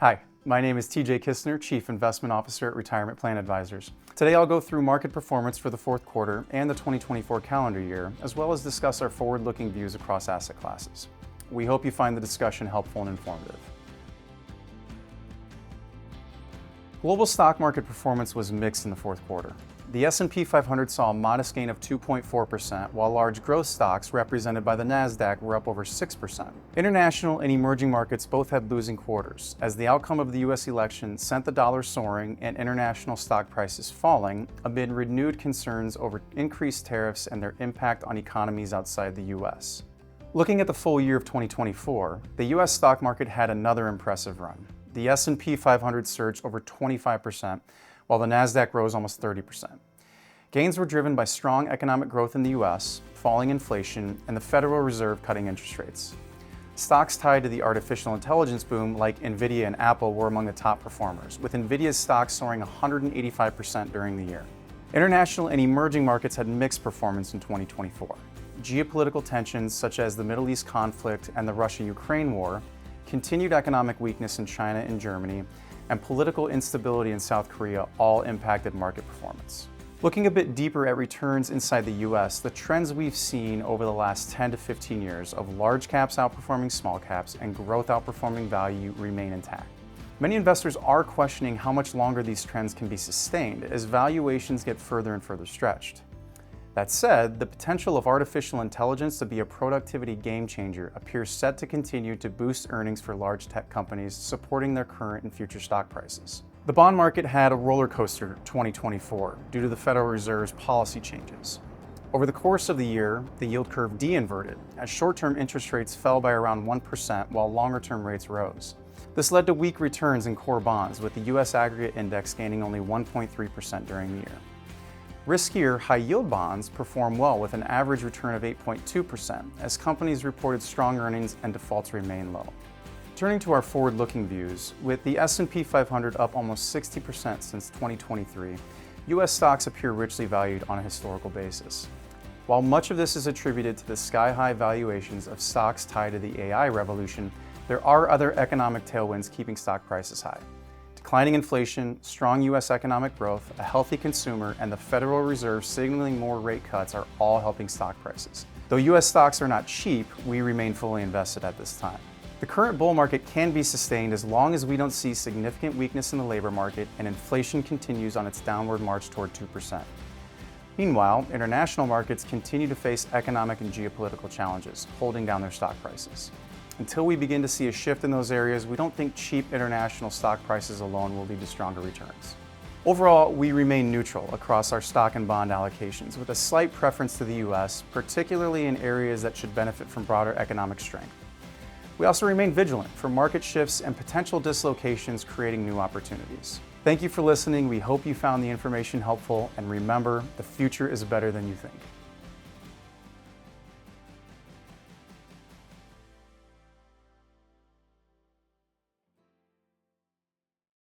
Hi, my name is TJ Kistner, Chief Investment Officer at Retirement Plan Advisors. Today I'll go through market performance for the fourth quarter and the 2024 calendar year, as well as discuss our forward-looking views across asset classes. We hope you find the discussion helpful and informative. Global stock market performance was mixed in the fourth quarter. The S&P 500 saw a modest gain of 2.4%, while large growth stocks represented by the Nasdaq were up over 6%. International and emerging markets both had losing quarters, as the outcome of the U.S. election sent the dollar soaring and international stock prices falling amid renewed concerns over increased tariffs and their impact on economies outside the U.S. Looking at the full year of 2024, the U.S. stock market had another impressive run. The S&P 500 surged over 25%, while the Nasdaq rose almost 30%. Gains were driven by strong economic growth in the U.S., falling inflation, and the Federal Reserve cutting interest rates. Stocks tied to the artificial intelligence boom, like NVIDIA and Apple, were among the top performers, with NVIDIA's stock soaring 185% during the year. International and emerging markets had mixed performance in 2024. Geopolitical tensions, such as the Middle East conflict and the Russia-Ukraine war, continued economic weakness in China and Germany, and political instability in South Korea all impacted market performance. Looking a bit deeper at returns inside the US, the trends we've seen over the last 10 to 15 years of large caps outperforming small caps and growth outperforming value remain intact. Many investors are questioning how much longer these trends can be sustained as valuations get further and further stretched. That said, the potential of artificial intelligence to be a productivity game changer appears set to continue to boost earnings for large tech companies, supporting their current and future stock prices. The bond market had a roller coaster 2024 due to the Federal Reserve's policy changes. Over the course of the year, the yield curve de-inverted as short-term interest rates fell by around 1% while longer-term rates rose. This led to weak returns in core bonds, with the U.S. aggregate index gaining only 1.3% during the year. Riskier high-yield bonds performed well with an average return of 8.2% as companies reported strong earnings and defaults remained low. Turning to our forward-looking views, with the S&P 500 up almost 60% since 2023, U.S. stocks appear richly valued on a historical basis. While much of this is attributed to the sky-high valuations of stocks tied to the AI revolution, there are other economic tailwinds keeping stock prices high. Declining inflation, strong U.S. economic growth, a healthy consumer, and the Federal Reserve signaling more rate cuts are all helping stock prices. Though U.S. stocks are not cheap, we remain fully invested at this time. The current bull market can be sustained as long as we don't see significant weakness in the labor market and inflation continues on its downward march toward 2%. Meanwhile, international markets continue to face economic and geopolitical challenges, holding down their stock prices. Until we begin to see a shift in those areas, we don't think cheap international stock prices alone will lead to stronger returns. Overall, we remain neutral across our stock and bond allocations, with a slight preference to the U.S., particularly in areas that should benefit from broader economic strength. We also remain vigilant for market shifts and potential dislocations creating new opportunities. Thank you for listening. We hope you found the information helpful, and remember, the future is better than you think.